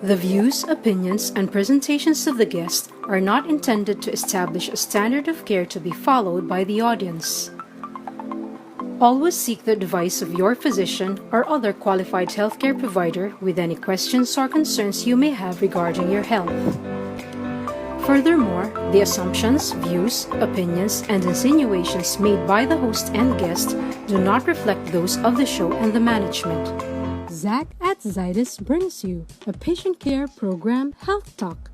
The views, opinions, and presentations of the guest are not intended to establish a standard of care to be followed by the audience. Always seek the advice of your physician or other qualified healthcare provider with any questions or concerns you may have regarding your health. Furthermore, the assumptions, views, opinions, and insinuations made by the host and guest do not reflect those of the show and the management. Zach at Zydus brings you a patient care program, Health Talk,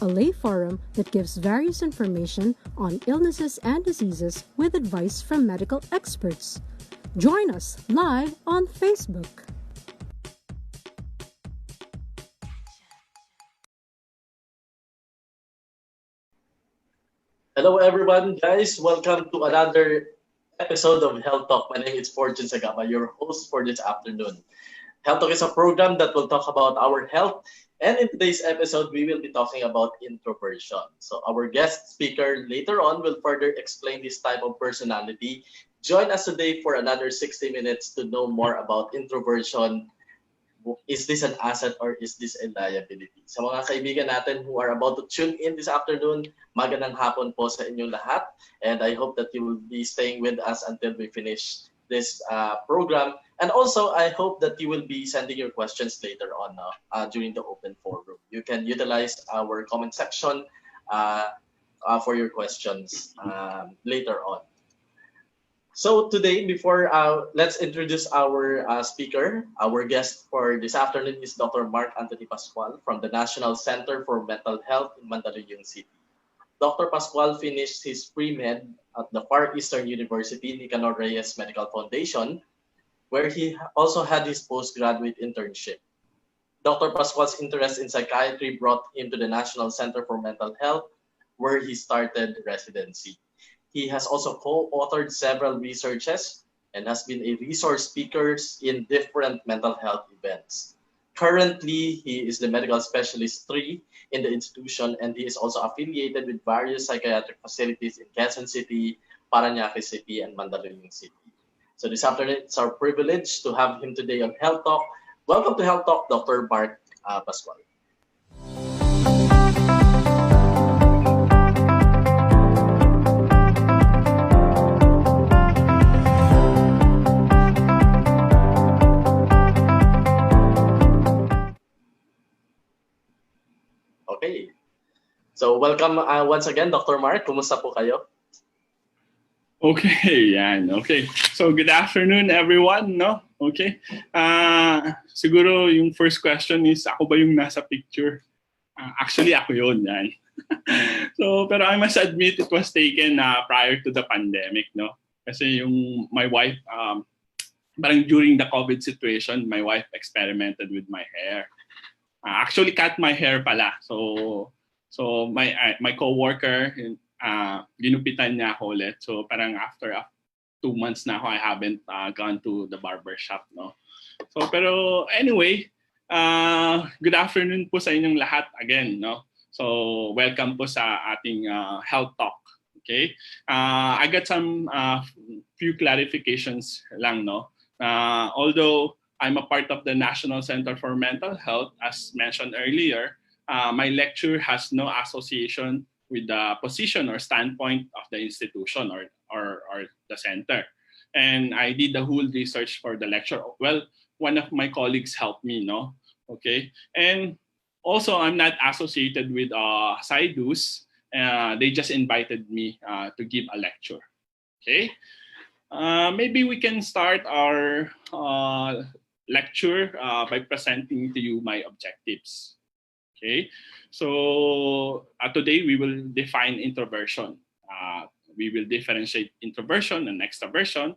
a lay forum that gives various information on illnesses and diseases with advice from medical experts. Join us live on Facebook. Hello everyone, guys. Welcome to another episode of Health Talk. My name is Fortune Sagama, your host for this afternoon. Health Talk is a program that will talk about our health, and in today's episode, we will be talking about introversion. So our guest speaker later on will further explain this type of personality. Join us today for another 60 minutes to know more about introversion. Is this an asset or is this a liability? Sa mga kaibigan natin who are about to tune in this afternoon, magandang hapon po sa inyong lahat. And I hope that you will be staying with us until we finish this program. And also, I hope that you will be sending your questions later on during the open forum. You can utilize our comment section for your questions later on. So today, before let's introduce our speaker. Our guest for this afternoon is Dr. Mark Anthony Pascual from the National Center for Mental Health in Mandaluyong City. Dr. Pascual finished his pre-med at the Far Eastern University Nicanor Reyes Medical Foundation, where he also had his postgraduate internship. Dr. Pascual's interest in psychiatry brought him to the National Center for Mental Health, where he started residency. He has also co-authored several researches and has been a resource speaker in different mental health events. Currently, he is the medical specialist 3 in the institution, and he is also affiliated with various psychiatric facilities in Quezon City, Parañaque City, and Mandaluyong City. So this afternoon, it's our privilege to have him today on Health Talk. Welcome to Health Talk, Dr. Mark Pascual. Okay. So welcome once again, Dr. Mark. Kumusta po kayo? Okay, yan. Okay. So good afternoon everyone, no? Okay. Siguro yung first question is, ako ba yung nasa picture? Actually, ako yun, yan. So, pero I must admit it was taken prior to the pandemic, no? Kasi yung my wife, parang during the COVID situation, my wife experimented with my hair. Actually cut my hair pala. So my coworker ginupitan niya ako ulit. So parang after 2 months na ako, I haven't gone to the barber shop, no. So pero anyway, good afternoon po sa inyong lahat again, no. So welcome po sa ating Health Talk. Okay? I got some few clarifications lang, no. Although I'm a part of the National Center for Mental Health, as mentioned earlier, my lecture has no association with the position or standpoint of the institution or the center. And I did the whole research for the lecture. Well, one of my colleagues helped me, no? Okay. And also, I'm not associated with SIDUS. They just invited me to give a lecture. Okay. Maybe we can start our lecture by presenting to you my objectives. Okay, so today we will define introversion. We will differentiate introversion and extroversion,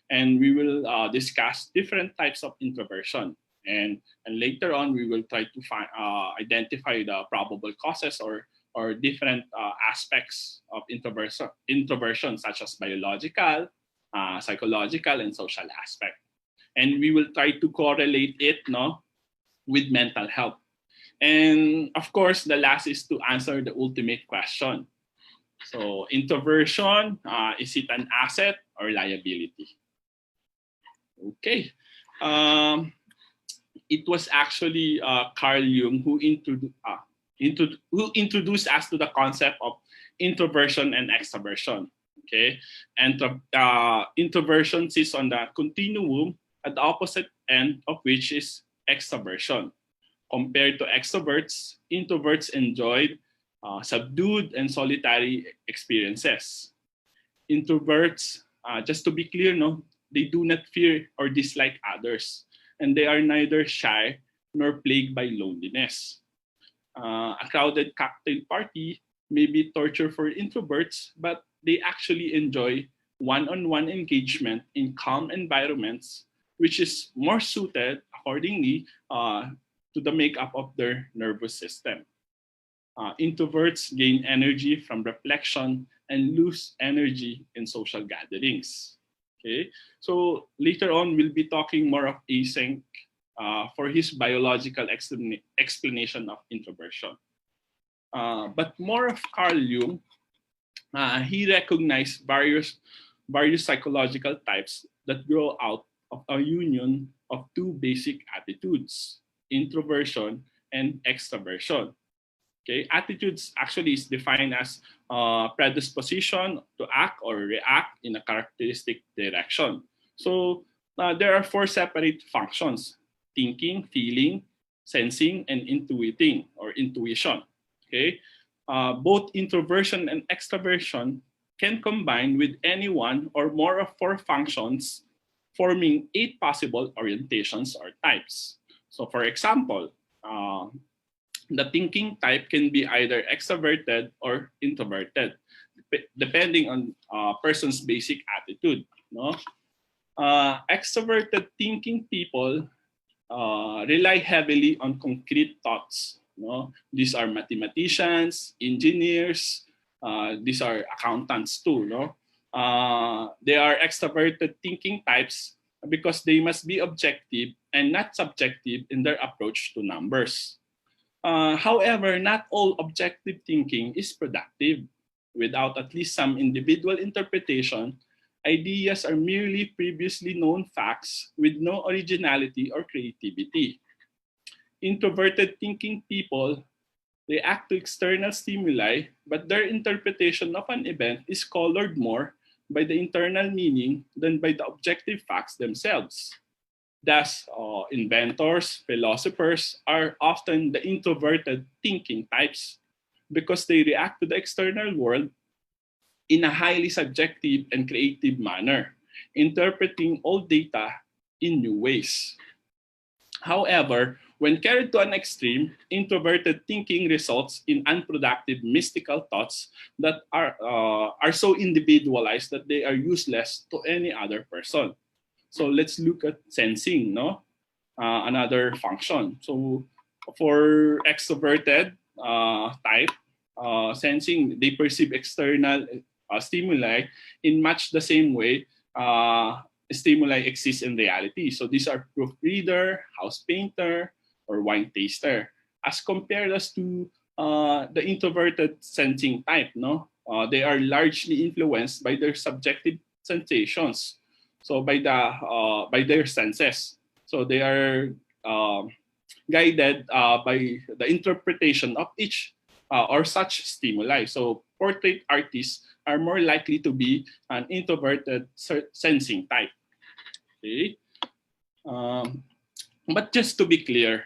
and we will discuss different types of introversion. And later on, we will try to identify the probable causes or different aspects of introversion, such as biological, psychological, and social aspect. And we will try to correlate it, no, with mental health. And of course, the last is to answer the ultimate question. So introversion, is it an asset or liability? Okay. it was actually Carl Jung who introduced us to the concept of introversion and extroversion. Okay, and introversion sits on the continuum at the opposite end of which is extroversion. Compared to extroverts, introverts enjoyed subdued and solitary experiences. Introverts, just to be clear, no, they do not fear or dislike others, and they are neither shy nor plagued by loneliness. A crowded cocktail party may be torture for introverts, but they actually enjoy one-on-one engagement in calm environments, which is more suited, accordingly, to the makeup of their nervous system. Introverts gain energy from reflection and lose energy in social gatherings. Okay, so later on we'll be talking more of Eysenck for his biological explanation of introversion. But more of Carl Jung, he recognized various psychological types that grow out of a union of two basic attitudes: introversion and extroversion. Okay, attitudes actually is defined as predisposition to act or react in a characteristic direction. So there are four separate functions: thinking, feeling, sensing, and intuiting or intuition. Okay, both introversion and extroversion can combine with any one or more of four functions, forming 8 possible orientations or types. So for example, the thinking type can be either extroverted or introverted, depending on a person's basic attitude. No? Extroverted thinking people rely heavily on concrete thoughts. No? These are mathematicians, engineers, these are accountants too. No? They are extroverted thinking types because they must be objective and not subjective in their approach to numbers. However, not all objective thinking is productive. Without at least some individual interpretation, ideas are merely previously known facts with no originality or creativity. Introverted thinking people react to external stimuli, but their interpretation of an event is colored more by the internal meaning than by the objective facts themselves. Thus, inventors, philosophers are often the introverted thinking types because they react to the external world in a highly subjective and creative manner, interpreting old data in new ways. However, when carried to an extreme, introverted thinking results in unproductive mystical thoughts that are so individualized that they are useless to any other person. So let's look at sensing, no? Another function. So for extroverted type, sensing, they perceive external stimuli in much the same way stimuli exist in reality. So these are proofreader, house painter, or wine taster. As compared as to the introverted sensing type, no? They are largely influenced by their subjective sensations. So by their senses. So they are guided by the interpretation of each or such stimuli. So portrait artists are more likely to be an introverted sensing type. Okay. But just to be clear,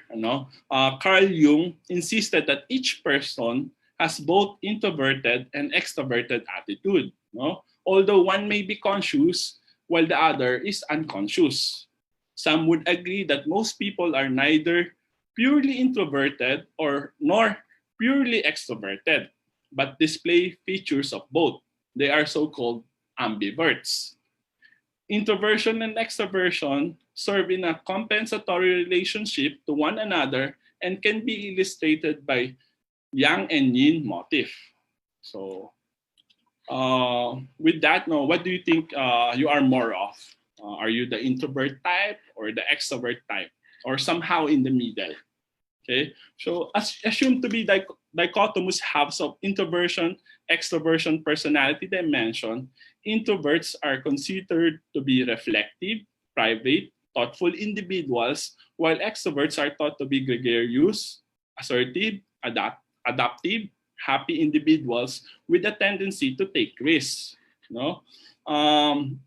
Carl Jung insisted that each person has both introverted and extroverted attitude. No? Although one may be conscious while the other is unconscious. Some would agree that most people are neither purely introverted nor purely extroverted, but display features of both. They are so-called ambiverts. Introversion and extroversion serve in a compensatory relationship to one another and can be illustrated by yang and yin motif. So with that, no, what do you think you are more of? Are you the introvert type or the extrovert type, or somehow in the middle? Okay, so assumed to be dichotomous halves of introversion, extroversion personality dimension, introverts are considered to be reflective, private, thoughtful individuals, while extroverts are thought to be gregarious, assertive, adaptive, happy individuals with a tendency to take risks. No, um,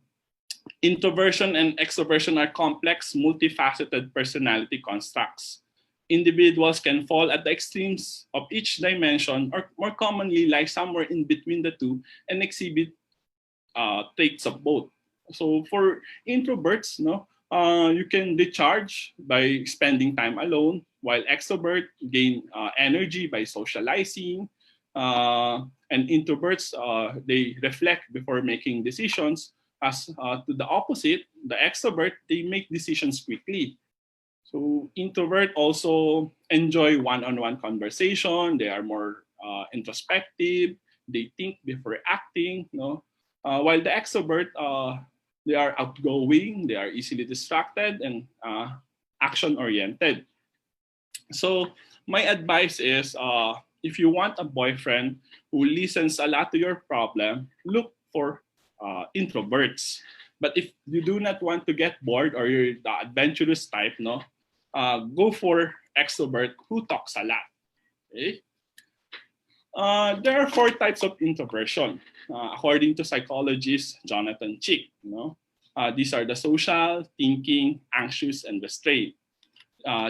introversion and extroversion are complex, multifaceted personality constructs. Individuals can fall at the extremes of each dimension, or more commonly lie somewhere in between the two and exhibit traits of both. So for introverts, no, you can recharge by spending time alone, while extrovert gain energy by socializing. And introverts, they reflect before making decisions. As to the opposite, the extrovert, they make decisions quickly. So introvert also enjoy one-on-one conversation. They are more introspective. They think before acting. No, while the extrovert, they are outgoing. They are easily distracted and action-oriented. So my advice is, if you want a boyfriend who listens a lot to your problem, look for introverts. But if you do not want to get bored or you're the adventurous type, no, go for extrovert who talks a lot. Okay? There are four types of introversion, according to psychologist Jonathan Chick. These are the social, thinking, anxious, and restrained.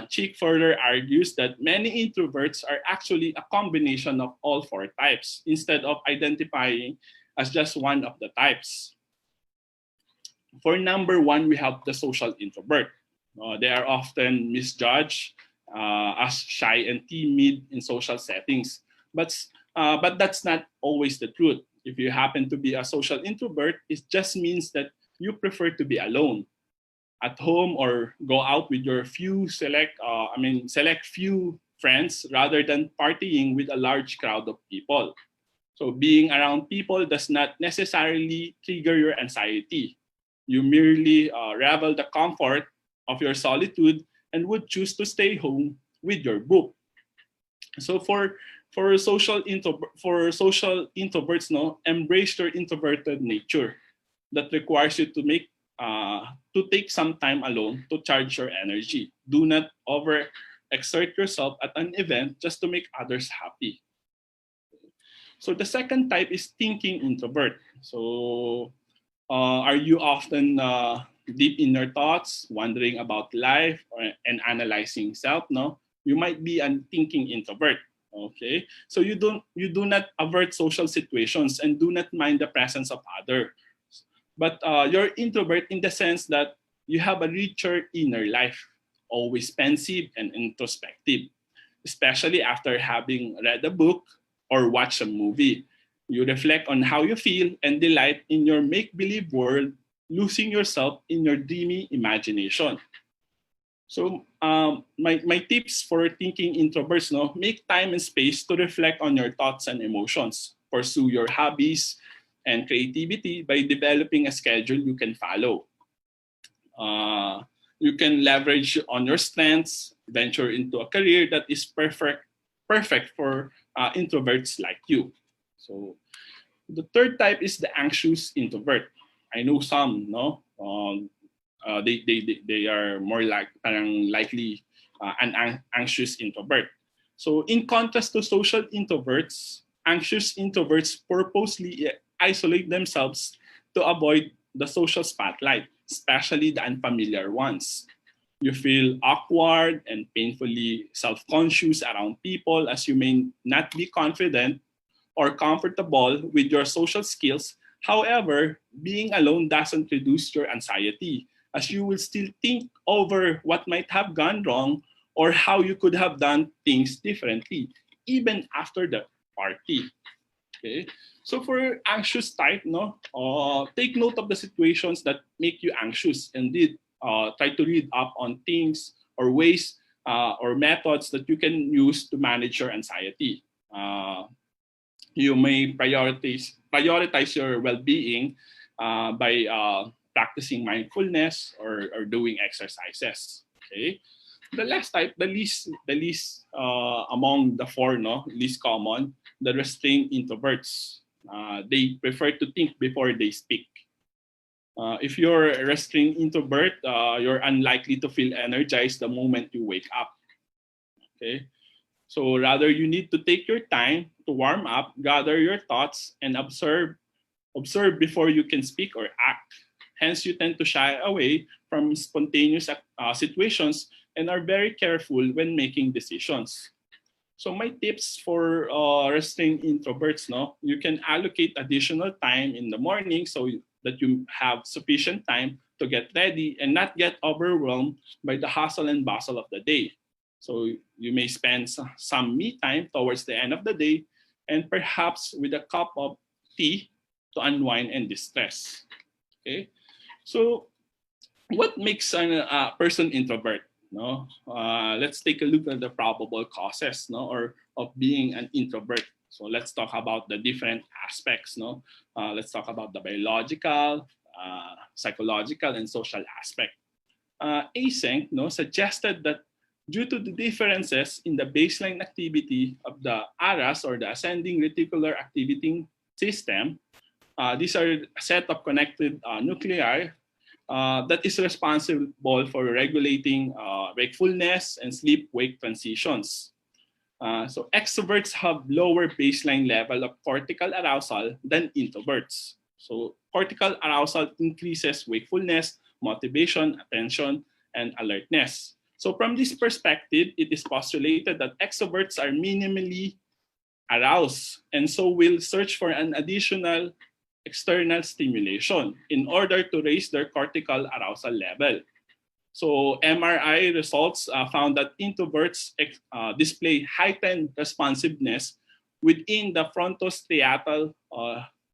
Chick further argues that many introverts are actually a combination of all four types instead of identifying as just one of the types. For number one, we have the social introvert. They are often misjudged as shy and timid in social settings. But that's not always the truth. If you happen to be a social introvert, it just means that you prefer to be alone at home or go out with your select few friends rather than partying with a large crowd of people. So being around people does not necessarily trigger your anxiety. You merely revel the comfort of your solitude and would choose to stay home with your book. So for social introverts, no, embrace your introverted nature. That requires you to take some time alone to charge your energy. Do not overexert yourself at an event just to make others happy. So the second type is thinking introvert. So are you often deep in your thoughts, wondering about life and analyzing self? No, you might be a thinking introvert. Okay, so you do not avert social situations and do not mind the presence of others, but you're introvert in the sense that you have a richer inner life, always pensive and introspective, especially after having read a book or watched a movie. You reflect on how you feel and delight in your make-believe world, losing yourself in your dreamy imagination. So my tips for thinking introverts, no, make time and space to reflect on your thoughts and emotions. Pursue your hobbies and creativity by developing a schedule you can follow. You can leverage on your strengths, venture into a career that is perfect for introverts like you. So the third type is the anxious introvert. I know some, no, they are more like parang likely an anxious introvert. So in contrast to social introverts, anxious introverts purposely isolate themselves to avoid the social spotlight, especially the unfamiliar ones. You feel awkward and painfully self-conscious around people as you may not be confident or comfortable with your social skills. However, being alone doesn't reduce your anxiety, as you will still think over what might have gone wrong or how you could have done things differently, even after the party. Okay. So for anxious type, no, take note of the situations that make you anxious and try to read up on things or ways or methods that you can use to manage your anxiety. You may prioritize your well-being by practicing mindfulness or doing exercises. Okay. The last type, the least among the four, no, least common, the restrained introverts. They prefer to think before they speak. If you're a restrained introvert, you're unlikely to feel energized the moment you wake up. Okay, so rather you need to take your time to warm up, gather your thoughts, and observe before you can speak or act. Hence, you tend to shy away from spontaneous situations and are very careful when making decisions. So my tips for restrained introverts, no, you can allocate additional time in the morning so that you have sufficient time to get ready and not get overwhelmed by the hustle and bustle of the day. So you may spend some me time towards the end of the day and perhaps with a cup of tea to unwind and distress. Okay, so what makes a person introvert? No, let's take a look at the probable causes, no, or of being an introvert. So let's talk about the different aspects. No, let's talk about the biological, psychological, and social aspect. Async, no, suggested that due to the differences in the baseline activity of the ARAS or the ascending reticular activating system, these are a set of connected nuclei that is responsible for regulating wakefulness and sleep-wake transitions. So extroverts have lower baseline level of cortical arousal than introverts. So cortical arousal increases wakefulness, motivation, attention, and alertness. So from this perspective, it is postulated that extroverts are minimally aroused and so will search for an additional external stimulation in order to raise their cortical arousal level. So MRI results found that introverts display heightened responsiveness within the frontostriatal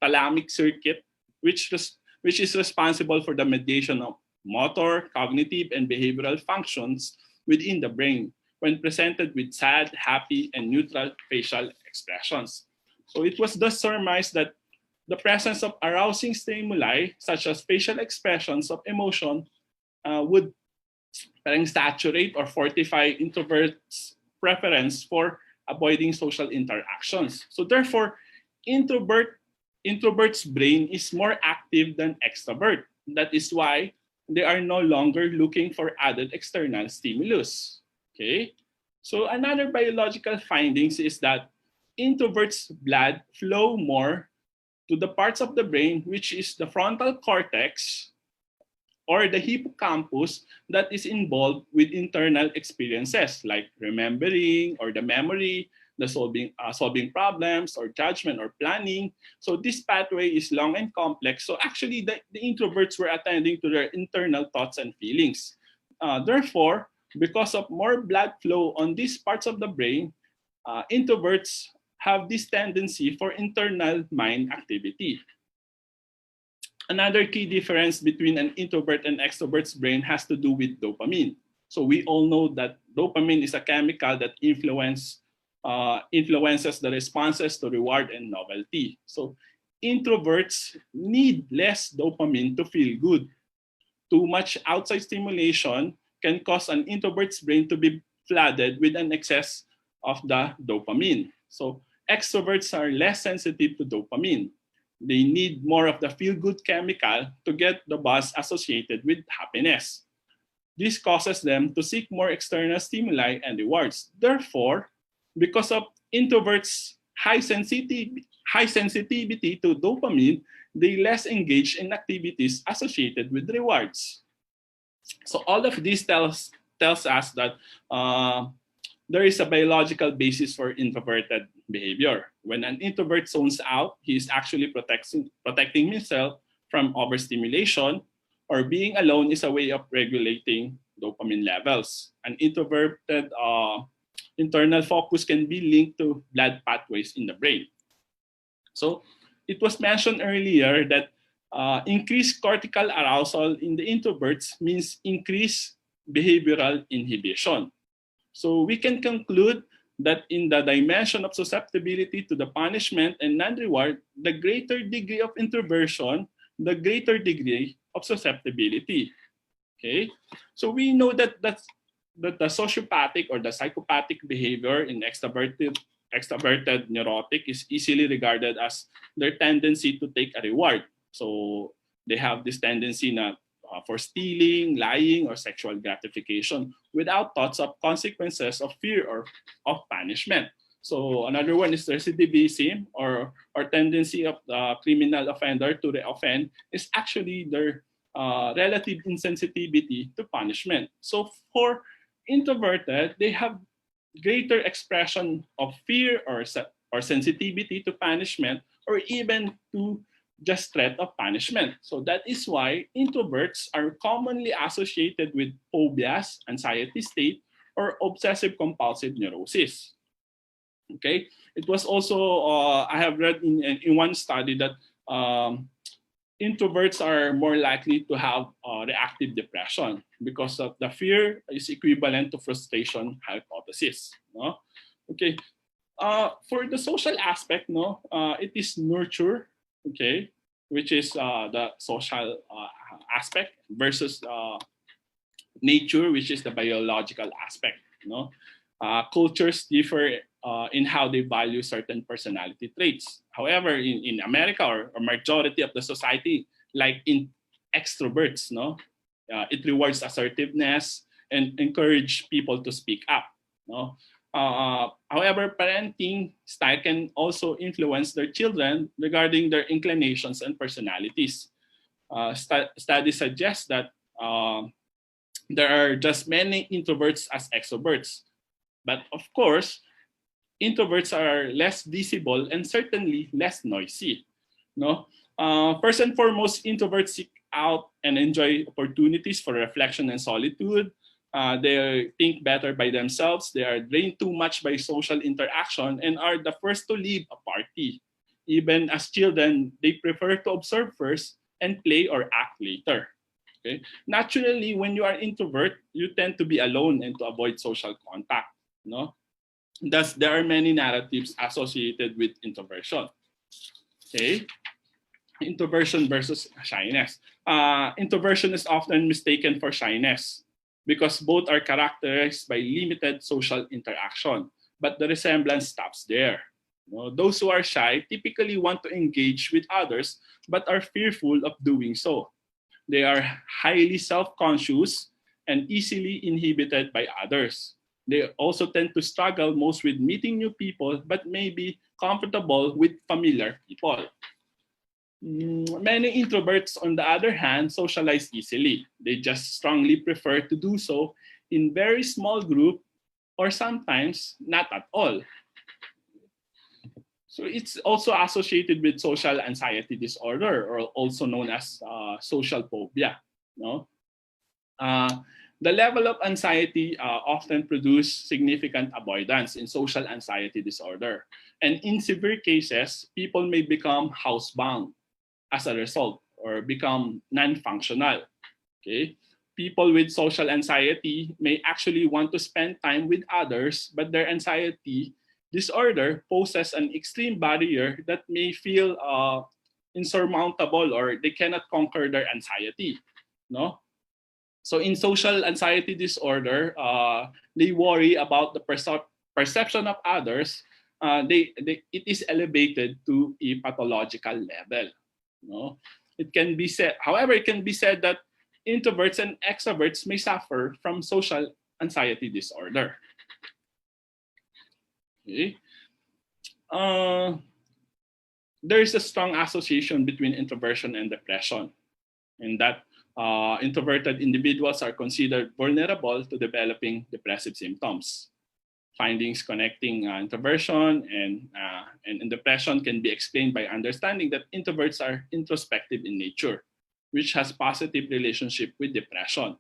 thalamic circuit, which is responsible for the mediation of motor, cognitive, and behavioral functions within the brain when presented with sad, happy, and neutral facial expressions. So it was thus surmised that the presence of arousing stimuli, such as facial expressions of emotion, would saturate or fortify introverts' preference for avoiding social interactions. So therefore, introvert's brain is more active than extrovert. That is why they are no longer looking for added external stimulus. Okay? So another biological findings is that introverts' blood flow more to the parts of the brain which is the frontal cortex or the hippocampus that is involved with internal experiences like remembering or the memory, the solving problems or judgment or planning. So this pathway is long and complex. So actually the introverts were attending to their internal thoughts and feelings. Therefore, because of more blood flow on these parts of the brain, introverts have this tendency for internal mind activity. Another key difference between an introvert and extrovert's brain has to do with dopamine. So we all know that dopamine is a chemical that influences the responses to reward and novelty. So introverts need less dopamine to feel good. Too much outside stimulation can cause an introvert's brain to be flooded with an excess of the dopamine. So extroverts are less sensitive to dopamine. They need more of the feel-good chemical to get the buzz associated with happiness. This causes them to seek more external stimuli and rewards. Therefore, because of introverts' high sensitivity to dopamine, they less engage in activities associated with rewards. So all of this tells us that there is a biological basis for introverted behavior. When an introvert zones out, he is actually protecting himself from overstimulation, or being alone is a way of regulating dopamine levels. An introverted internal focus can be linked to blood pathways in the brain. So it was mentioned earlier that increased cortical arousal in the introverts means increased behavioral inhibition. So we can conclude that in the dimension of susceptibility to the punishment and non-reward, the greater degree of introversion, the greater degree of susceptibility. Okay, so we know that the sociopathic or the psychopathic behavior in extroverted neurotic is easily regarded as their tendency to take a reward. So They have this tendency for stealing, lying, or sexual gratification without thoughts of consequences of fear or of punishment. So another one is recidivism, or tendency of the criminal offender to reoffend is actually their relative insensitivity to punishment. So for introverted, they have greater expression of fear or sensitivity to punishment, or even to just threat of punishment. So that is why introverts are commonly associated with phobias, anxiety state, or obsessive compulsive neurosis. Okay, it was also I have read in one study that introverts are more likely to have reactive depression because of the fear is equivalent to frustration hypothesis. No? Okay. For the social aspect, it is nurture, okay, which is the social aspect versus nature, which is the biological aspect. Cultures differ in how they value certain personality traits. However, in America, or majority of the society, like in extroverts, it rewards assertiveness and encourage people to speak up. However, parenting style can also influence their children regarding their inclinations and personalities. Studies suggest that there are just many introverts as extroverts. But of course, introverts are less visible and certainly less noisy. First and foremost, introverts seek out and enjoy opportunities for reflection and solitude. They think better by themselves. They are drained too much by social interaction and are the first to leave a party. Even as children, they prefer to observe first and play or act later. Okay? Naturally, when you are introvert, you tend to be alone and to avoid social contact. Thus, there are many narratives associated with introversion. Okay? Introversion versus shyness. Introversion is often mistaken for shyness because both are characterized by limited social interaction, but the resemblance stops there. Those who are shy typically want to engage with others but are fearful of doing so. They are highly self-conscious and easily inhibited by others. They also tend to struggle most with meeting new people but may be comfortable with familiar people. Many introverts, on the other hand, socialize easily. They just strongly prefer to do so in very small group or sometimes not at all. So it's also associated with social anxiety disorder, or also known as social phobia. The level of anxiety often produces significant avoidance in social anxiety disorder. And in severe cases, people may become housebound as a result or become non-functional. Okay? People with social anxiety may actually want to spend time with others, but their anxiety disorder poses an extreme barrier that may feel insurmountable, or they cannot conquer their anxiety. So in social anxiety disorder, they worry about the perception of others. It is elevated to a pathological level. It can be said, however, it can be said that introverts and extroverts may suffer from social anxiety disorder. Okay. There is a strong association between introversion and depression, in that introverted individuals are considered vulnerable to developing depressive symptoms. Findings connecting introversion and depression can be explained by understanding that introverts are introspective in nature, which has positive relationship with depression.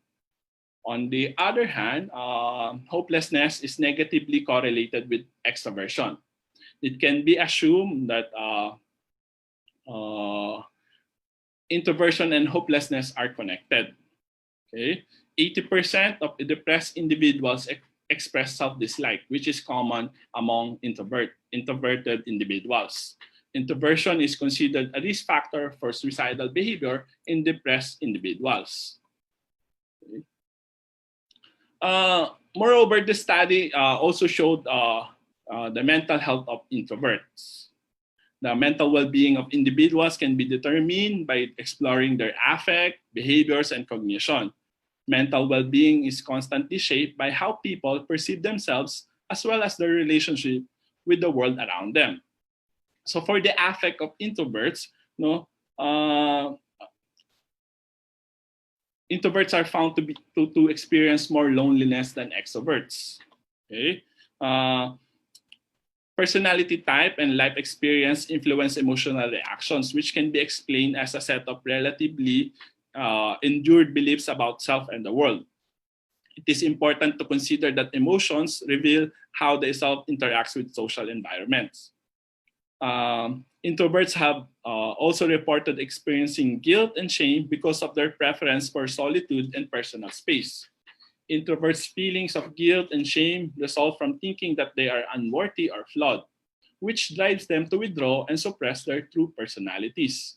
On the other hand, hopelessness is negatively correlated with extroversion. It can be assumed that introversion and hopelessness are connected. Okay, 80% of depressed individuals express self-dislike, which is common among introverted individuals. Introversion is considered a risk factor for suicidal behavior in depressed individuals. Okay. Moreover, the study also showed the mental health of introverts. The mental well-being of individuals can be determined by exploring their affect, behaviors, and cognition. Mental well-being is constantly shaped by how people perceive themselves as well as their relationship with the world around them. So for the affect of introverts, no, introverts are found to experience more loneliness than extroverts. Okay. Personality type and life experience influence emotional reactions, which can be explained as a set of relatively endured beliefs about self and the world. It is important to consider that emotions reveal how the self interacts with social environments. Introverts have also reported experiencing guilt and shame because of their preference for solitude and personal space. Introverts' feelings of guilt and shame result from thinking that they are unworthy or flawed, which drives them to withdraw and suppress their true personalities.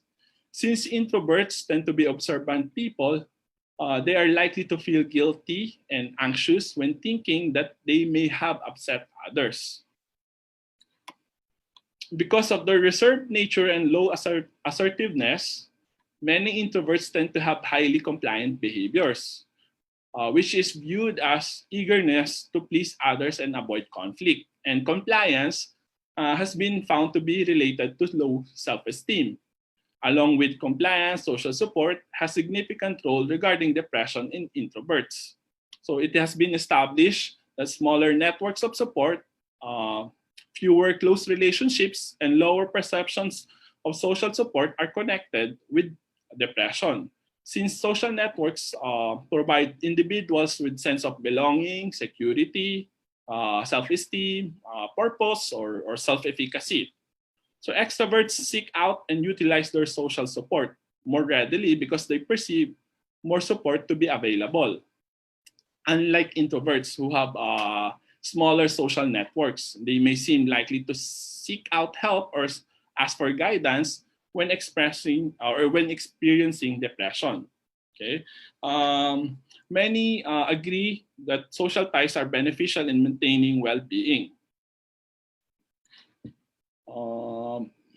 Since introverts tend to be observant people, they are likely to feel guilty and anxious when thinking that they may have upset others. Because of their reserved nature and low assertiveness, many introverts tend to have highly compliant behaviors, which is viewed as eagerness to please others and avoid conflict. And compliance has been found to be related to low self-esteem. Along with compliance, social support has significant role regarding depression in introverts. So it has been established that smaller networks of support, fewer close relationships, and lower perceptions of social support are connected with depression. Since social networks provide individuals with sense of belonging, security, self-esteem, purpose, or self-efficacy. So extroverts seek out and utilize their social support more readily because they perceive more support to be available. Unlike introverts who have smaller social networks, they may seem likely to seek out help or ask for guidance when expressing or when experiencing depression. Okay, many agree that social ties are beneficial in maintaining well-being.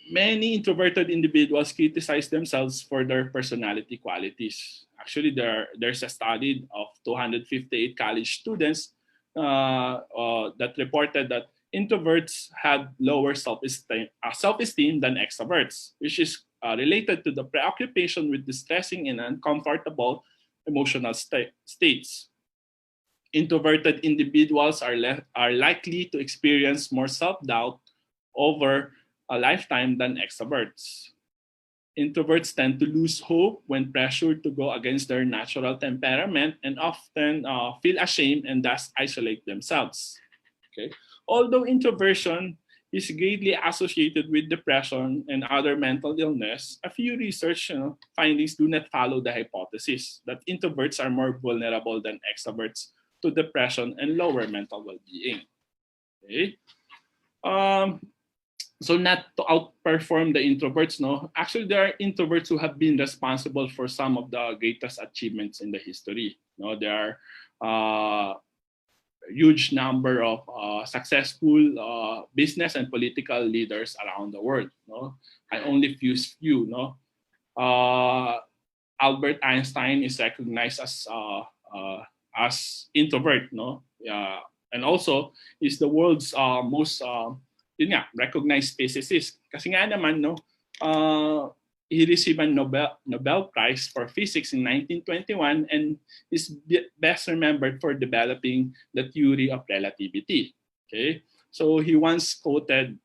Many introverted individuals criticize themselves for their personality qualities. Actually, there's a study of 258 college students that reported that introverts had lower self-esteem than extroverts, which is related to the preoccupation with distressing and uncomfortable emotional states. Introverted individuals are likely to experience more self-doubt over a lifetime than extroverts. Introverts tend to lose hope when pressured to go against their natural temperament and often feel ashamed and thus isolate themselves. Okay? Although introversion is greatly associated with depression and other mental illness, a few research findings do not follow the hypothesis that introverts are more vulnerable than extroverts to depression and lower mental well-being. Okay? So not to outperform the introverts, no. Actually, there are introverts who have been responsible for some of the greatest achievements in the history. No, there are huge number of successful business and political leaders around the world. No, I only few. No, Albert Einstein is recognized as introvert. No, and also is the world's most yun nga, recognized physicist. Kasi nga naman, no, he received a Nobel Prize for Physics in 1921 and is best remembered for developing the theory of relativity. Okay, so he once quoted,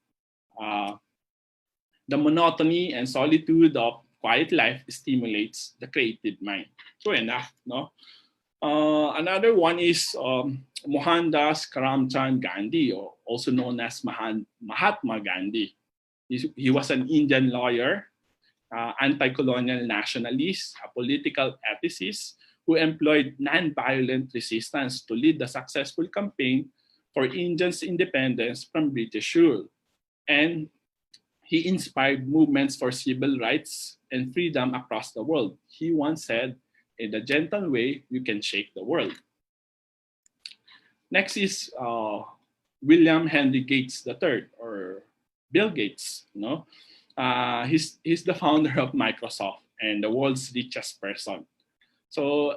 "The monotony and solitude of quiet life stimulates the creative mind." So enough, no. Another one is Mohandas Karamchand Gandhi, or also known as Mahatma Gandhi. He was an Indian lawyer, anti-colonial nationalist, a political ethicist who employed non-violent resistance to lead the successful campaign for Indians' independence from British rule. And he inspired movements for civil rights and freedom across the world. He once said, "In a gentle way, you can shake the world." Next is William Henry Gates III, or Bill Gates. He's the founder of Microsoft and the world's richest person. So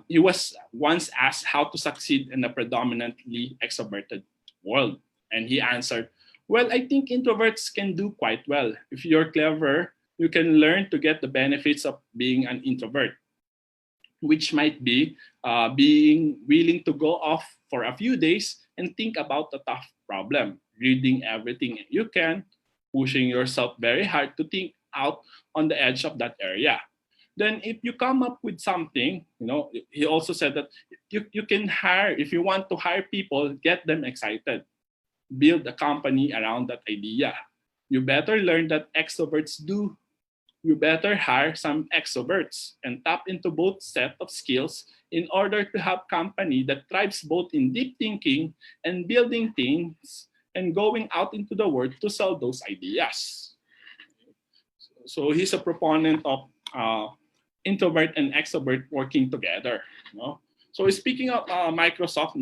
he was once asked how to succeed in a predominantly extroverted world. And he answered, well, I think introverts can do quite well. If you're clever, you can learn to get the benefits of being an introvert, which might be being willing to go off for a few days and think about a tough problem, reading everything you can, pushing yourself very hard to think out on the edge of that area. Then if you come up with something, he also said that you can hire, if you want to hire people, get them excited. Build a company around that idea. You better learn that extroverts do. You better hire some extroverts and tap into both set of skills in order to have company that thrives both in deep thinking and building things and going out into the world to sell those ideas. So he's a proponent of introvert and extrovert working together. So speaking of Microsoft,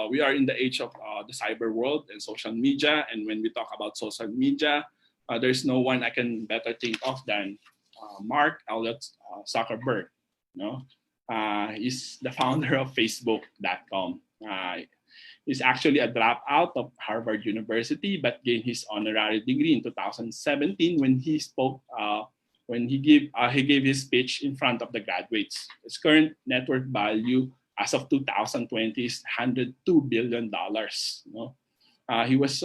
we are in the age of the cyber world and social media. And when we talk about social media, there's no one I can better think of than Mark Elliott Zuckerberg. He's the founder of Facebook.com. He's actually a dropout of Harvard University, but gained his honorary degree in 2017 when he spoke. When he gave his speech in front of the graduates. His current net worth value as of 2020 is $102 billion. He was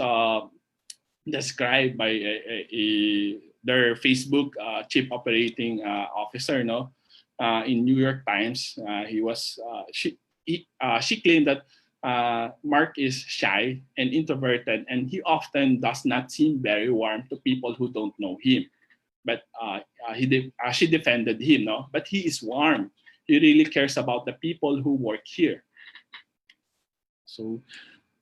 described by their Facebook chief operating officer, in New York Times. She claimed that Mark is shy and introverted, and he often does not seem very warm to people who don't know him. But she defended him, but he is warm. He really cares about the people who work here. So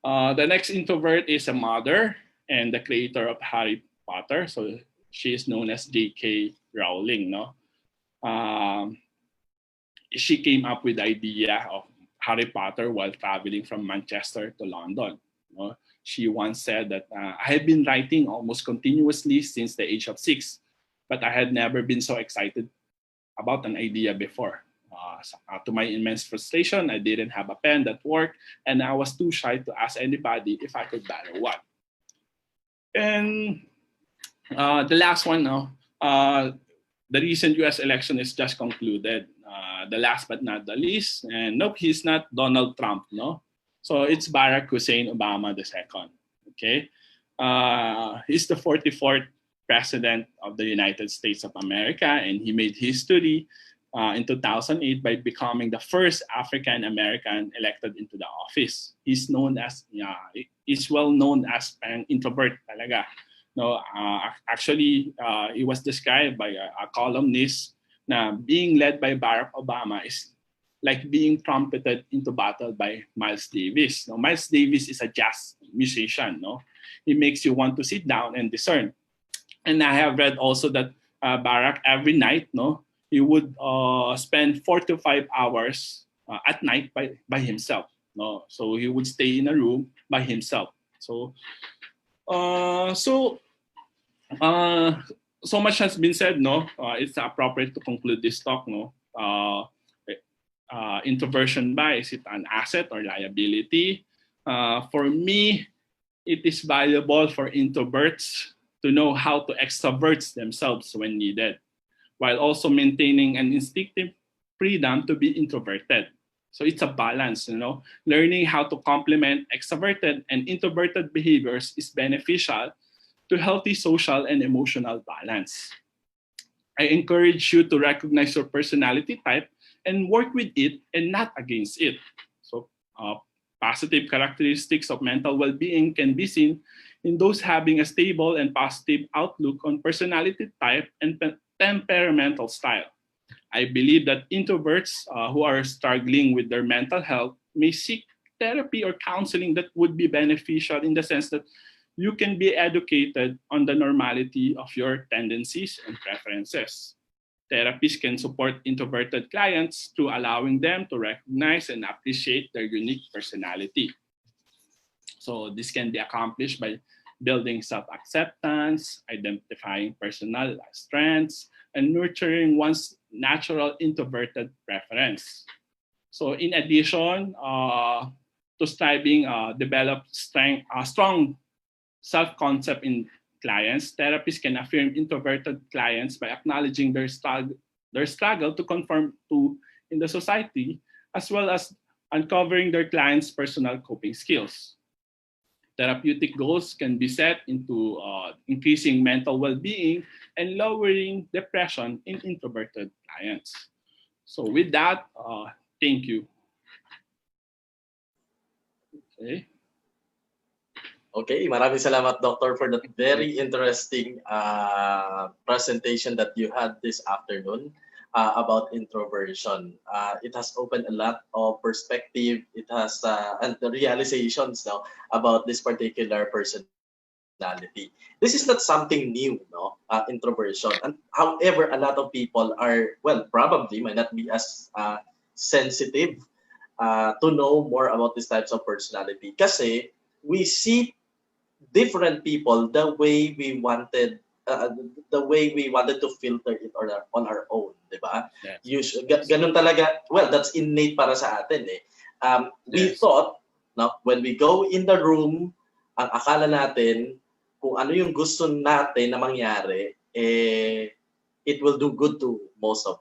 the next introvert is a mother and the creator of Harry Potter. So she is known as J.K. Rowling. She came up with the idea of Harry Potter while traveling from Manchester to London. She once said that I have been writing almost continuously since the age of 6. But I had never been so excited about an idea before. To my immense frustration, I didn't have a pen that worked, and I was too shy to ask anybody if I could borrow one. And the last one, the recent US election is just concluded. The last but not the least, and nope, he's not Donald Trump, So it's Barack Hussein Obama II. Okay, he's the 44th President of the United States of America, and he made history in 2008 by becoming the first African American elected into the office. He's well known as an introvert talaga. Actually, he was described by a columnist na being led by Barack Obama is like being trumpeted into battle by Miles Davis. Miles Davis is a jazz musician. He makes you want to sit down and discern. And I have read also that Barack every night, he would spend 4 to 5 hours at night by himself. So he would stay in a room by himself. So much has been said. It's appropriate to conclude this talk. Introversion is it an asset or liability? For me, it is valuable for introverts to know how to extrovert themselves when needed, while also maintaining an instinctive freedom to be introverted. So it's a balance, Learning how to complement extroverted and introverted behaviors is beneficial to healthy social and emotional balance. I encourage you to recognize your personality type and work with it and not against it. So positive characteristics of mental well-being can be seen in those having a stable and positive outlook on personality type and temperamental style. I believe that introverts who are struggling with their mental health may seek therapy or counseling that would be beneficial in the sense that you can be educated on the normality of your tendencies and preferences. Therapists can support introverted clients through allowing them to recognize and appreciate their unique personality. So this can be accomplished by building self-acceptance, identifying personal strengths, and nurturing one's natural introverted preference. So in addition to striving develop strong self-concept in clients, therapists can affirm introverted clients by acknowledging their struggle to conform to in the society, as well as uncovering their clients' personal coping skills. Therapeutic goals can be set into increasing mental well-being and lowering depression in introverted clients. So with that, thank you. Okay. Okay, maraming salamat, Doctor, for that very interesting presentation that you had this afternoon about introversion. It has opened a lot of perspective. It has and the realizations now about this particular personality. This is not something new, no, introversion. And however, a lot of people are, well, probably might not be as sensitive to know more about these types of personality. Kasi we see different people the way we wanted to filter it on our own, di ba? Yes. Ganun talaga, well, that's innate para sa atin eh. We Yes. thought, no, when we go in the room, ang akala natin, kung ano yung gusto natin na mangyari, it will do good to most of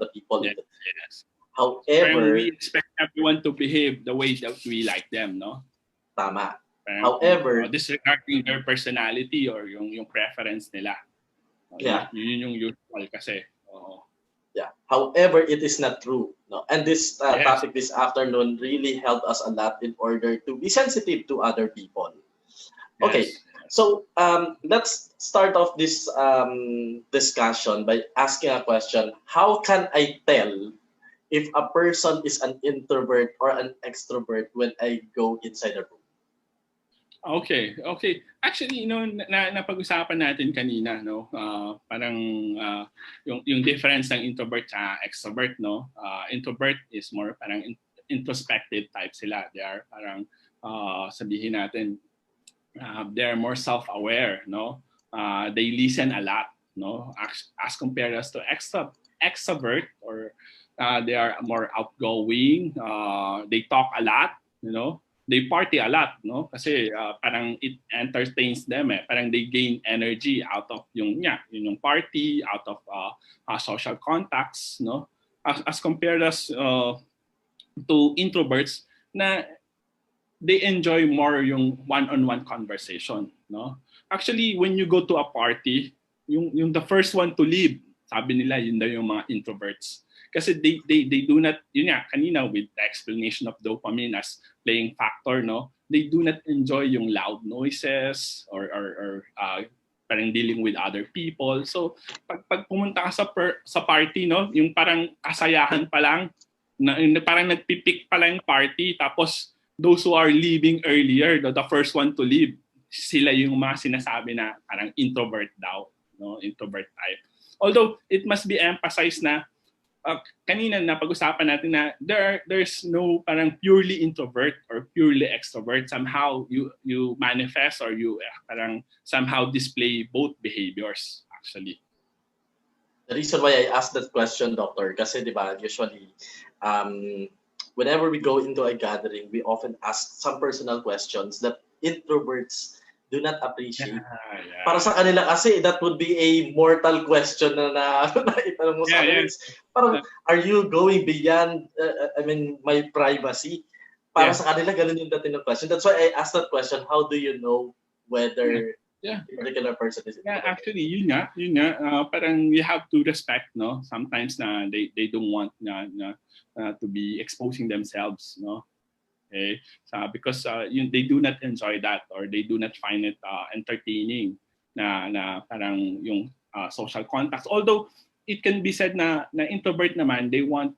the people. Yes. Yes. However, we expect everyone to behave the way that we like them, no? tama. However, disregarding their personality or yung preference nila. Yeah. Yun yung usual kasi. Yeah. However, it is not true. No? And this Yes. topic this afternoon really helped us a lot in order to be sensitive to other people. Okay. Yes. So let's start off this discussion by asking a question. How can I tell if a person is an introvert or an extrovert when I go inside a room? Okay. Actually, napag-usapan natin kanina, no? Parang yung difference ng introvert sa extrovert, no? Introvert is more parang introspective type sila. They are parang sabihin natin they're more self-aware, no? They listen a lot, no? As compared as to extrovert, or they are more outgoing. They talk a lot, you know. They party a lot, no? Kasi parang it entertains them eh. Parang they gain energy out of yung party, out of social contacts, no? As compared as to introverts na they enjoy more yung one-on-one conversation, no? Actually, when you go to a party, yung the first one to leave, sabi nila yun daw yung mga introverts. Kasi they do not, yun nga, kanina with the explanation of dopamine as playing factor, no? They do not enjoy yung loud noises or parang dealing with other people. So, pag pumunta ka sa party, no? Yung parang kasayahan pa lang, parang nagpipik pa lang yung party, tapos those who are leaving earlier, the first one to leave, sila yung mga sinasabi na parang introvert daw, no? Introvert type. Although, it must be emphasized na kanina napag-usapan natin na there's no parang purely introvert or purely extrovert. Somehow you manifest or you parang somehow display both behaviors actually. The reason why I asked that question, Doctor, kasi di ba usually whenever we go into a gathering, we often ask some personal questions that introverts do not appreciate. Yeah. Para sa kanila kasi, that would be a mortal question na itanong mo sa akin. Parang, are you going beyond, my privacy? Para sa kanila, ganun yung dating ng question. That's why I asked that question, how do you know whether a particular person is introvert? Actually, yun nga, parang you have to respect, no? Sometimes na they don't want to be exposing themselves, no? Okay, because they do not enjoy that or they do not find it entertaining na parang yung social contacts. Although it can be said na introvert naman, they want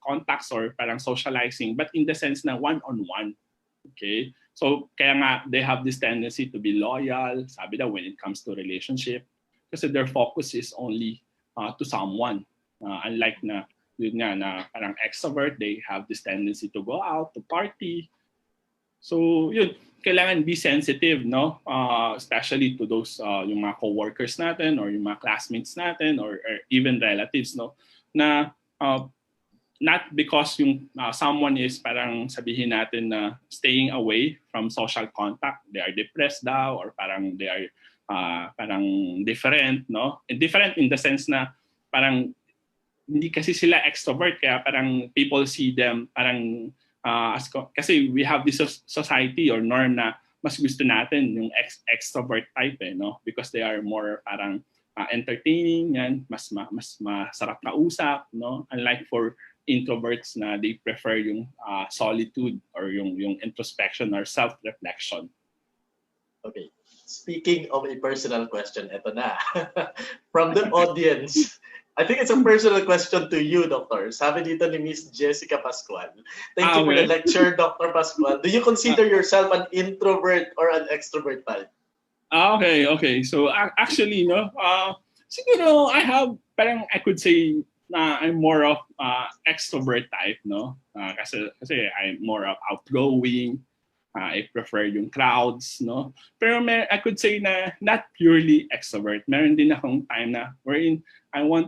contacts or parang socializing, but in the sense na one-on-one. Okay, so kaya nga they have this tendency to be loyal, sabi daw, when it comes to relationship, kasi their focus is only to someone, unlike na yun nga na parang extrovert, they have this tendency to go out, to party. So yun, kailangan be sensitive, no? Especially to those yung mga coworkers natin or yung mga classmates natin or even relatives, no? Na not because yung someone is parang sabihin natin na staying away from social contact, they are depressed daw or parang they are parang different, no? And different in the sense na parang hindi kasi sila extrovert kaya parang people see them parang kasi we have this society or norm na mas gusto natin yung extrovert type no, because they are more parang entertaining, yan, mas masarap kausap, no, unlike for introverts na they prefer yung solitude or yung introspection or self-reflection. Okay. Speaking of a personal question, eto na. From the audience, I think it's a personal question to you, Doctor. Sabi dito ni Miss Jessica Pascual. Thank you for the lecture, Dr. Pascual. Do you consider yourself an introvert or an extrovert type? Okay. So actually, no, siguro I have, parang I could say na I'm more of extrovert type, no? Kasi I'm more of outgoing. I prefer yung crowds, no? Pero I could say na not purely extrovert. Meron din akong time na wherein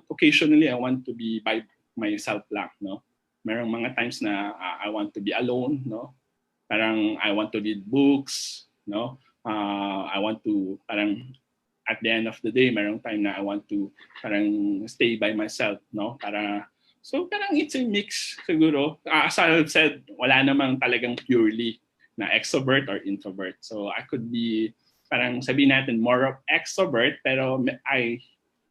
occasionally I want to be by myself lang, no? Merong mga times na I want to be alone, no? Parang I want to read books, no? I want to parang at the end of the day, merong time na I want to parang stay by myself, no? So parang it's a mix siguro. As I said, wala namang talagang purely na extrovert or introvert. So I could be parang sabihin natin more of extrovert pero I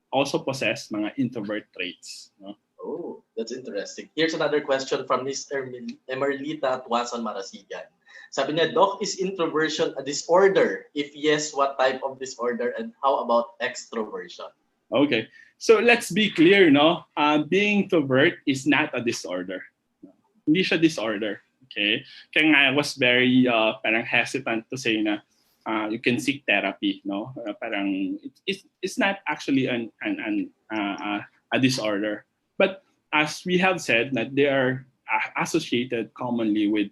also possess mga introvert traits, no? Oh, that's interesting. Here's another question from Miss Emerlita Tuason Marasigan. Sabi niya, Doc, is introversion a disorder? If yes, what type of disorder and how about extroversion? Okay. So let's be clear, no? Being introvert is not a disorder. Hindi siya disorder. Okay? Kaya nga I was very parang hesitant to say na you can seek therapy, no? Parang it's not actually a disorder. But as we have said, that they are associated commonly with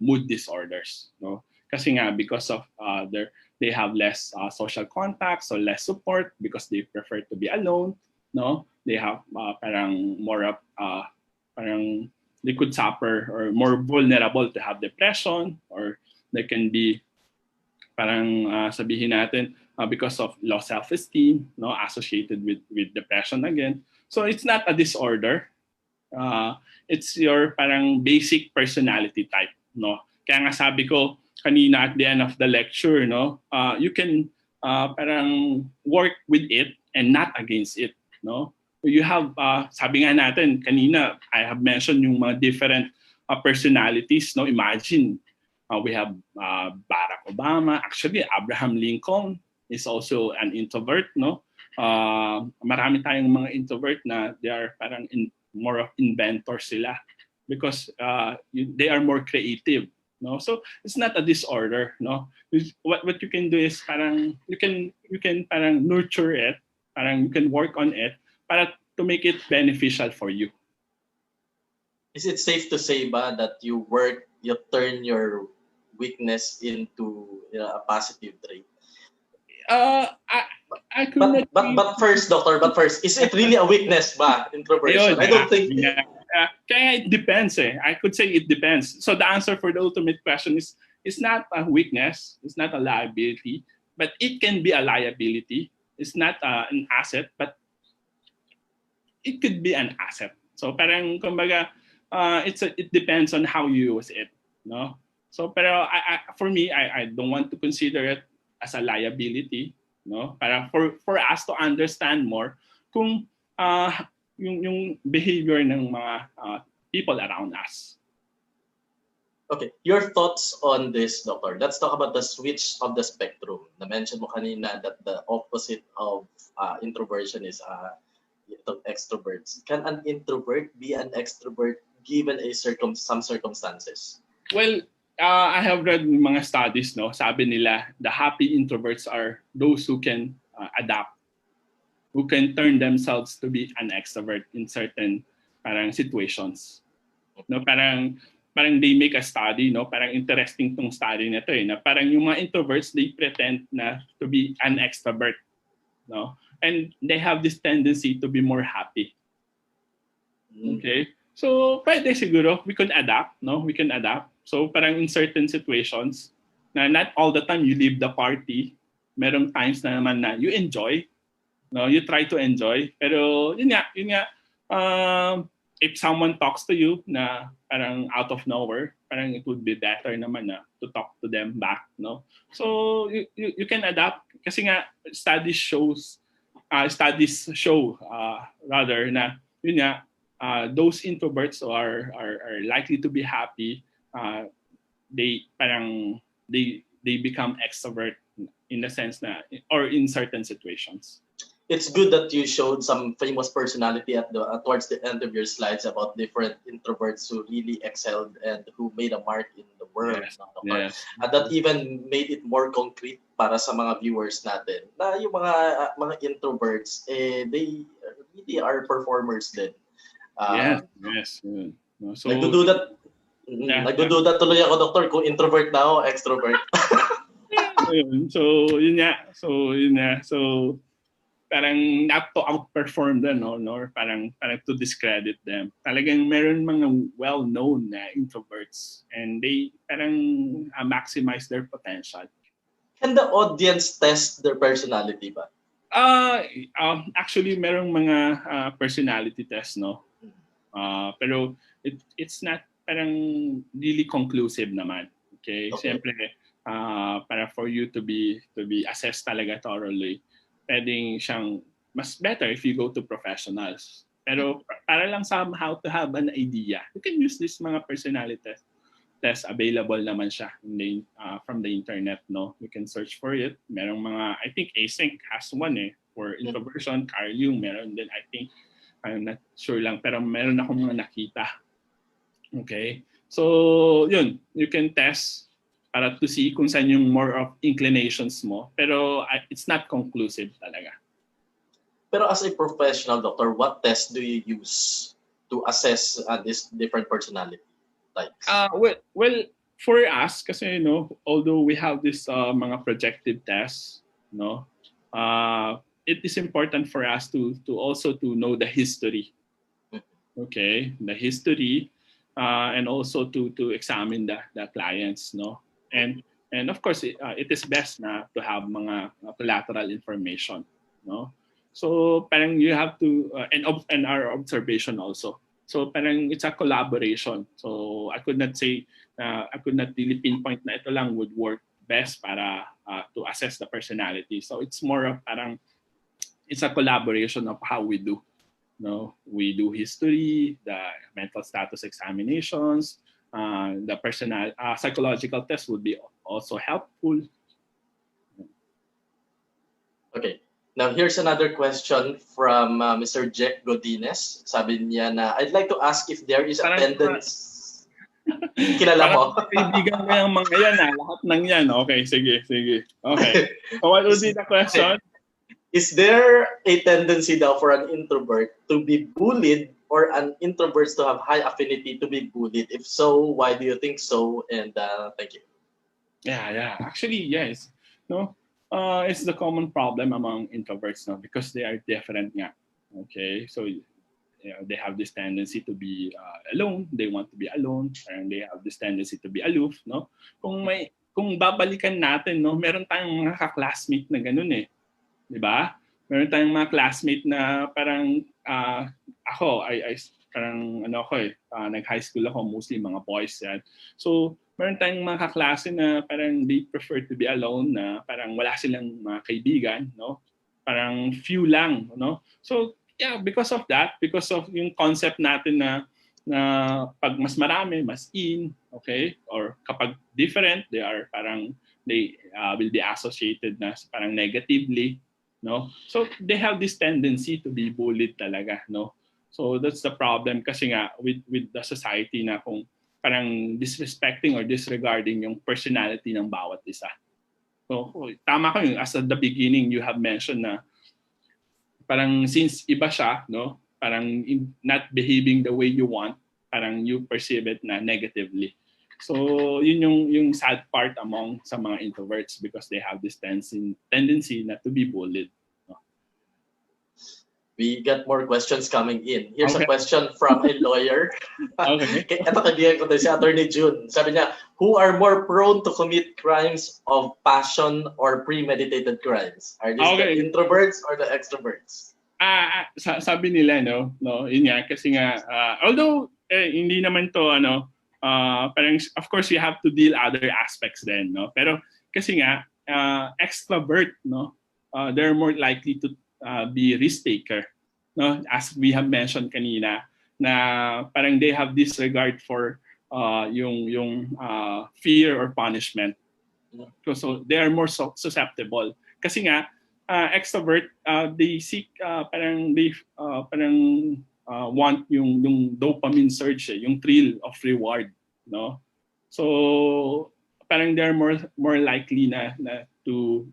mood disorders, no? Kasi nga because of they have less social contacts or less support because they prefer to be alone, no? They have parang more of parang they could suffer or more vulnerable to have depression, or they can be parang sabihin natin because of low self-esteem, no, associated with depression again. So it's not a disorder. It's your parang basic personality type, no. Kaya nga sabi ko kanina at the end of the lecture, no, you can parang work with it and not against it, no. You have, sabi nga natin kanina, I have mentioned yung mga different personalities, no. Imagine, we have Barack Obama. Actually, Abraham Lincoln is also an introvert, no. Marami tayong mga introvert na they are parang more of inventors sila because they are more creative, no. So it's not a disorder, no. What you can do is parang you can parang nurture it, parang you can work on it para to make it beneficial for you. Is it safe to say ba that you turn your weakness into a positive trait? I could but first, Doctor, is it really a weakness ba, introversion? I don't think. Kaya it depends eh. I could say it depends. So the answer for the ultimate question is it's not a weakness, it's not a liability, but it can be a liability. It's not an asset, but it could be an asset. So parang kumbaga it depends on how you use it, no? So pero for me I don't want to consider it as a liability, no? Para for us to understand more kung yung behavior ng mga people around us. Okay, your thoughts on this, Doctor. Let's talk about the switch of the spectrum. Na-mention mo kanina that the opposite of introversion is extroverts. Can an introvert be an extrovert given some circumstances? Well, I have read mga studies, no. Sabi nila the happy introverts are those who can adapt, who can turn themselves to be an extrovert in certain parang situations. No, parang parang they make a study, no? Parang interesting tong study na to na parang yung mga introverts, they pretend na to be an extrovert, no? And they have this tendency to be more happy. Okay? So, pwede siguro, we can adapt, no? We can adapt. So, parang in certain situations, na not all the time you leave the party, merong times na naman na you enjoy, no? You try to enjoy. Pero, yun nga, if someone talks to you na parang out of nowhere, parang it would be better naman na to talk to them back, no? So, you can adapt. Kasi nga, studies show rather na, yun nga, those introverts are likely to be happy. They become extrovert in the sense na, or in certain situations. It's good that you showed some famous personality towards the end of your slides about different introverts who really excelled and who made a mark in the world. Yes. Yes. That even made it more concrete para sa mga viewers natin. Na yung mga introverts, they really are performers din. Yes. So, nagdududa tuloy ako, Doctor, kung introvert na ako, extrovert. So, yun nga. So, parang not to outperform them, no? Or parang to discredit them. Talagang meron mga well-known na introverts and they parang maximize their potential. Can the audience test their personality ba? Actually, merong mga personality test, no? Pero it's not parang really conclusive naman. Okay? Siyempre, para for you to be assessed talaga thoroughly, pwedeng siyang mas better if you go to professionals. Pero para lang somehow to have an idea, you can use this mga personality test. Available naman siya from the internet, no? You can search for it. Merong mga, I think Async has one for introversion. Carl Jung meron din, I think. I'm not sure lang, pero meron akong mga nakita. Okay? So, yun. You can test para to see kung saan yung more of inclinations mo. Pero it's not conclusive talaga. Pero as a professional doctor, what test do you use to assess this different personality types? Well, for us, kasi although we have this mga projective tests, it is important for us to also to know the history. Okay, the history, and also to examine the clients, And of course, it is best na to have mga collateral information, So parang you have to and our observation also. So parang it's a collaboration. So I could not really pinpoint na ito lang would work best para to assess the personality. So it's more of parang it's a collaboration of how we do. We do history, the mental status examinations. The personal psychological test would be also helpful. Okay. Now, here's another question from Mr. Jack Godinez. Sabi niya na, I'd like to ask if there is attendance. Kilala mo? Kaibigan ko yung mga yan, lahat ng yan. Okay, sige. Okay. So what would be the question? Is there a tendency daw for an introvert to be bullied or an introvert to have high affinity to be bullied? If so, why do you think so? And thank you. Yeah. Actually, yes. It's the common problem among introverts, because they are different nga. Okay, so they have this tendency to be alone. They want to be alone, and they have this tendency to be aloof. Kung babalikan natin, meron tayong mga ka-classmate na ganun di ba? Meron tayong mga classmate na parang nag-high school ako, mostly mga boys yan. So, meron tayong mga kaklase na parang they prefer to be alone, na parang wala silang mga kaibigan, Parang few lang, So, yeah, because of that, because of yung concept natin na pag mas marami, mas in, okay? Or kapag different, they will be associated na parang negatively, So they have this tendency to be bullied talaga, So that's the problem kasi nga with the society na kung parang disrespecting or disregarding yung personality ng bawat isa. So tama ka yung as at the beginning you have mentioned na parang since iba siya, parang not behaving the way you want, parang you perceive it na negatively. So yun yung sad part among sa mga introverts because they have this tendency not to be bullied. We got more questions coming in. Here's Okay. a question from a lawyer. Okay. Ito kaibigan ko din si Attorney June. Sabi niya, who are more prone to commit crimes of passion or premeditated crimes? Are these the introverts or the extroverts? Sabi nila yun nga kasi nga although hindi naman to parang of course you have to deal other aspects then pero kasi nga extrovert they're more likely to be risk taker as we have mentioned kanina na parang they have this regard for yung fear or punishment so they are more susceptible kasi nga extrovert they seek parang they want yung dopamine surge yung thrill of reward so parang they're more likely na to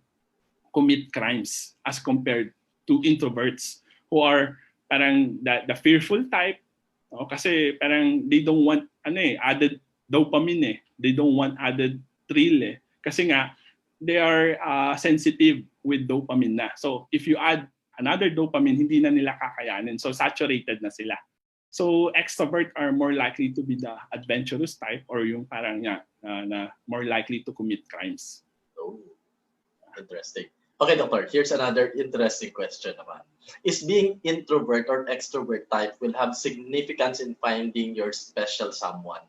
commit crimes as compared to introverts who are parang the fearful type kasi parang they don't want added dopamine they don't want added thrill kasi nga they are sensitive with dopamine na. So if you add another dopamine, hindi na nila kakayanin. So saturated na sila. So extrovert are more likely to be the adventurous type or yung parang na more likely to commit crimes. Oh, interesting. Okay, Doctor, here's another interesting question naman. Is being introvert or extrovert type will have significance in finding your special someone?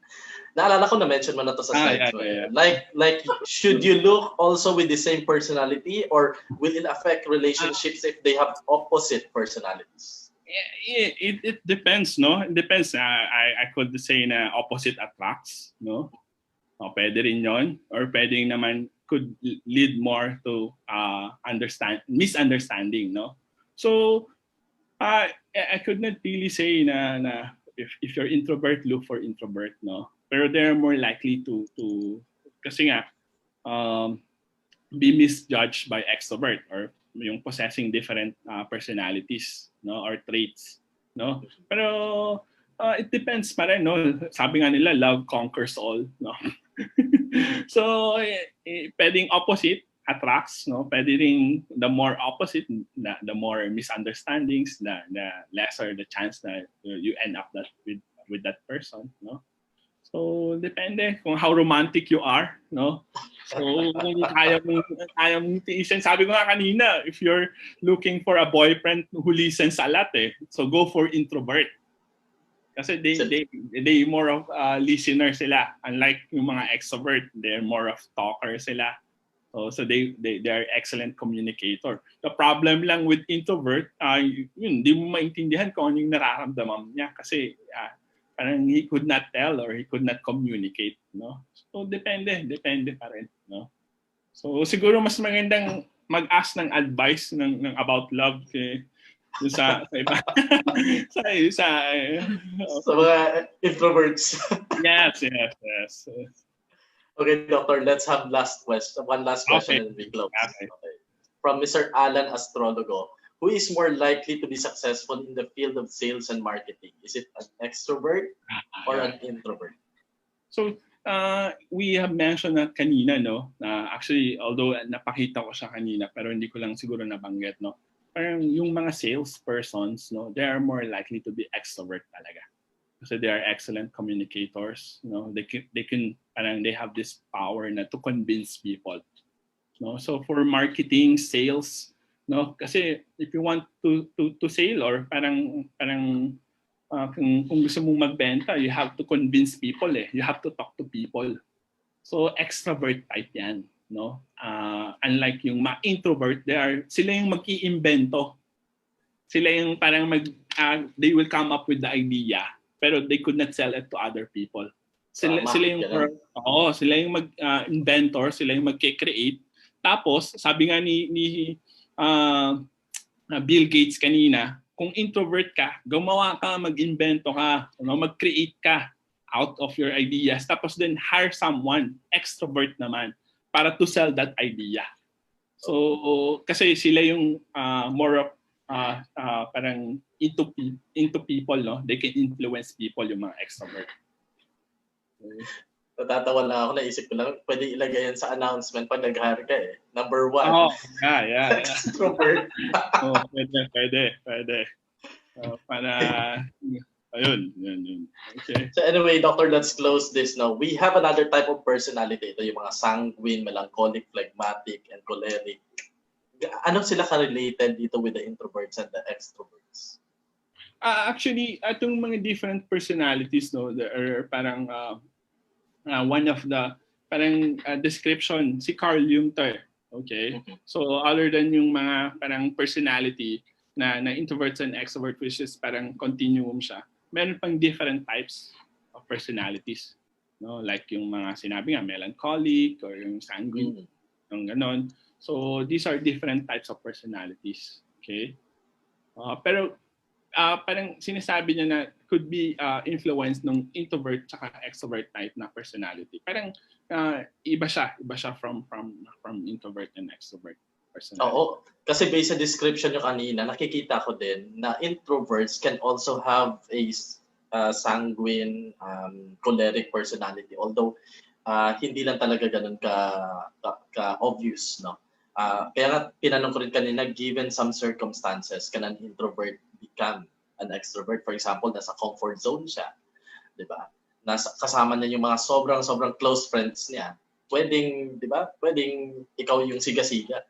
Naalala ko na-mention mo na to sa slides mo. Yeah. Like, should you look also with the same personality or will it affect relationships if they have opposite personalities? It depends, no? It depends. I could say na opposite attracts, no? Pwede rin yun. Or pwede naman could lead more to misunderstanding, no? So, I could not really say na if you're introvert, look for introvert, no? Pero they're more likely to kasi nga be misjudged by extrovert or yung possessing different personalities, no, or traits, no? Pero it depends pa rin, no? Sabi nga nila, love conquers all, no? So pwedeng opposite attracts, no? Pwede ring the more opposite, the more misunderstandings, the lesser the chance that you end up with that person, no? So depende kung how romantic you are, no? So kung kaya mong tiisin, sabi ko nga kanina, if you're looking for a boyfriend who listens a lot, so go for introvert. Kasi they more of listener sila. Unlike yung mga extrovert, they're more of talker sila. So they are excellent communicator. The problem lang with introvert, yun, di mo maintindihan kung ano yung nararamdaman niya kasi parang he could not tell or he could not communicate, no? So depende pa rin, no? So siguro mas magandang mag-ask ng advice ng about love sa iba. sa mga introverts. Yes. Okay, Doctor, let's have one last question and we close. Okay. From Mr. Alan Astrologo, who is more likely to be successful in the field of sales and marketing? Is it an extrovert or an introvert? So, we have mentioned that kanina, no? Actually, although napakita ko siya kanina, pero hindi ko lang siguro nabanggit, no? Parang yung mga salespersons, no, they are more likely to be extrovert talaga. Kasi they are excellent communicators, no? They can parang they have this power na to convince people, no? So for marketing, sales, no? Kasi if you want to sell or parang kung gusto mong magbenta, you have to convince people You have to talk to people. So extrovert type 'yan, no? Unlike yung mga introvert, sila yung mag-iimbento. Sila yung parang they will come up with the idea, pero they could not sell it to other people. Sila yung mag-inventor, sila yung mag-create. Tapos, sabi nga ni Bill Gates kanina, kung introvert ka, gumawa ka, mag-invento ka, mag-create ka out of your ideas. Tapos then hire someone, extrovert naman, para to sell that idea. So, kasi sila yung more of parang into people, no? They can influence people, yung mga extrovert. Okay. Natatawa lang ako, naisip ko lang, pwede ilagay yan sa announcement pag nag-hire ka eh. Number 1. Oh, yeah. Extrovert. Pwede. Para, ayun. Okay. So anyway, Doctor, let's close this now. We have another type of personality. Ito yung mga sanguine, melancholic, phlegmatic, and choleric. Ano sila ka-related dito with the introverts and the extroverts? Actually, itong mga different personalities, no, there are parang one of the parang description, si Carl Jung to. Okay? So other than yung mga parang personality na introverts and extroverts, which is parang continuum siya, meron pang different types of personalities. No? Like yung mga sinabi nga, melancholic or yung sanguine, yung ganon. So these are different types of personalities. Okay? Pero parang sinasabi niya na could be influenced ng introvert tsaka extrovert type na personality. Parang iba siya from introvert and extrovert personality. Oo. Kasi based sa description nyo kanina, nakikita ko din na introverts can also have a sanguine, choleric personality. Although, hindi lang talaga ganun ka obvious, no? Kaya nga, tinanong ko rin kanina, given some circumstances, can an introvert become an extrovert? For example, nasa comfort zone siya, di ba? Kasama niya yung mga sobrang close friends niya. Pwedeng, di ba? Pwedeng ikaw yung siga-siga.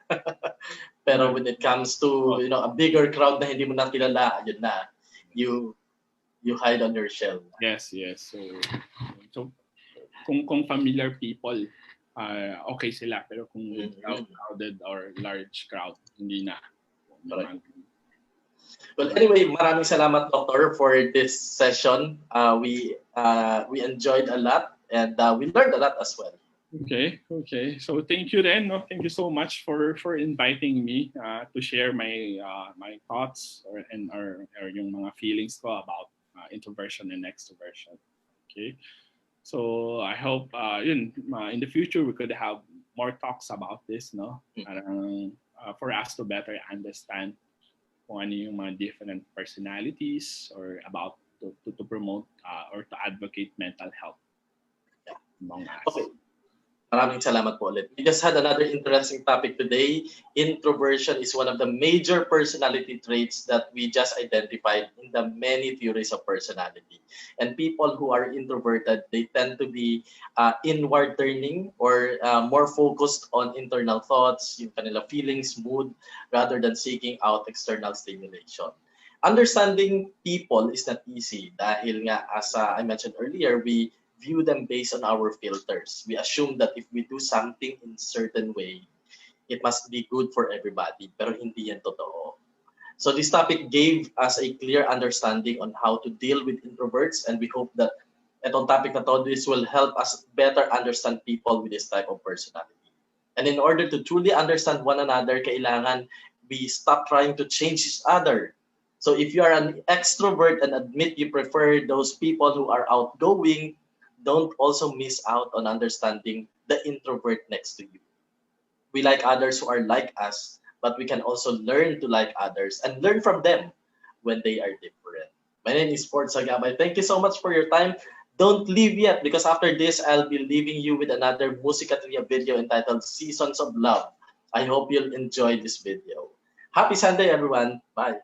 Pero when it comes to, a bigger crowd na hindi mo na kilala, yun na, you hide on your shell. Yes. So kung familiar people, okay sila. Pero kung crowded or large crowd, hindi na. Right. Well, anyway, maraming salamat, Doctor, for this session. We enjoyed a lot and we learned a lot as well. Okay. So thank you then. No? Thank you so much for inviting me to share my thoughts or yung mga feelings ko about introversion and extroversion. Okay. So I hope in the future we could have more talks about this, no? For us to better understand kung ano yung mga different personalities or about to promote or to advocate mental health. Okay. Maraming salamat po ulit. We just had another interesting topic today. Introversion is one of the major personality traits that we just identified in the many theories of personality. And people who are introverted, they tend to be inward turning or more focused on internal thoughts, yung kanila feelings, mood, rather than seeking out external stimulation. Understanding people is not easy dahil nga, as I mentioned earlier, we view them based on our filters. We assume that if we do something in certain way, it must be good for everybody, pero hindi yan totoo. So this topic gave us a clear understanding on how to deal with introverts, and we hope that itong topic na to, this will help us better understand people with this type of personality. And in order to truly understand one another, kailangan we stop trying to change each other. So if you are an extrovert and admit you prefer those people who are outgoing, don't also miss out on understanding the introvert next to you. We like others who are like us, but we can also learn to like others and learn from them when they are different. My name is Ford Sagabay. Thank you so much for your time. Don't leave yet, because after this, I'll be leaving you with another Musicatria video entitled Seasons of Love. I hope you'll enjoy this video. Happy Sunday, everyone. Bye.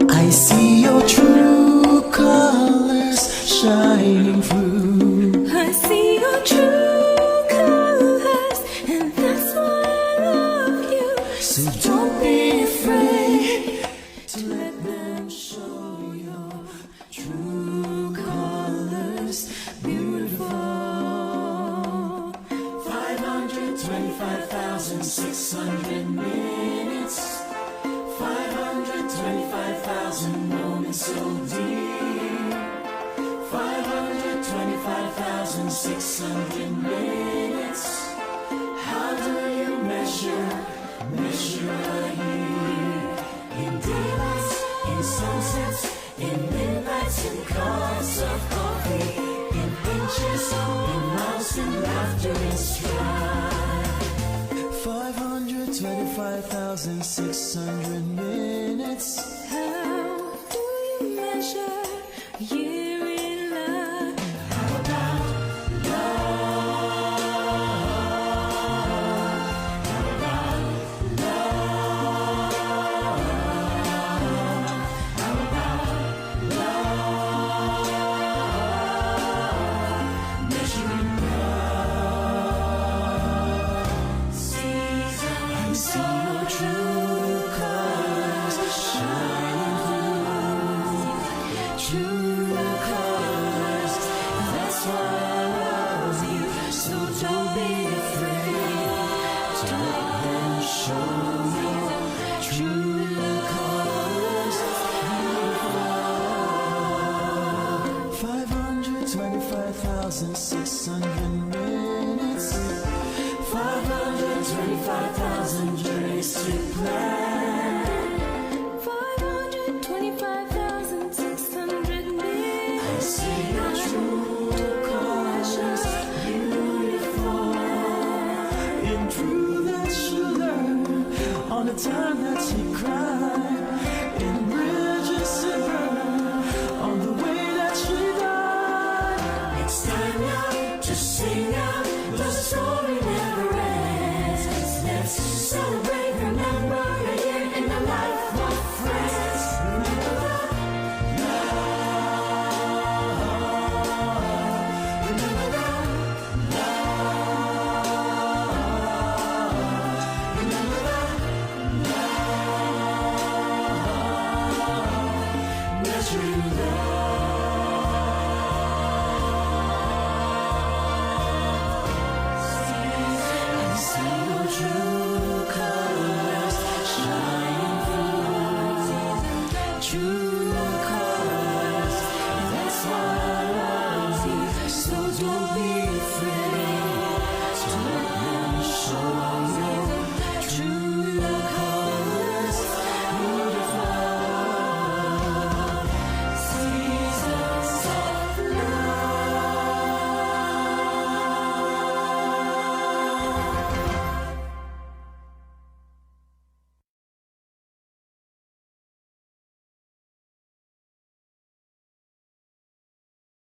I see your true colors shining through. I see your true colors, and that's why I love you. So don't be afraid to let them show your true colors. Beautiful. 525,600 minutes. 525,000 moments so deep. 525,600 minutes. How do you measure a year? In daylights, in sunsets, in midnights, in cups of coffee, in inches, in miles, in laughter, in strife. 525,000 25,600 minutes. How do you measure a year in love? How about measuring love? I see your true colors shining through. True colors, that's why I love you. So don't be afraid to let them show you. True colors, 525,600 minutes. 525,000 days to plan. 525,600 minutes. I see your true colors, beautiful. In true that you learn on the time that you cry.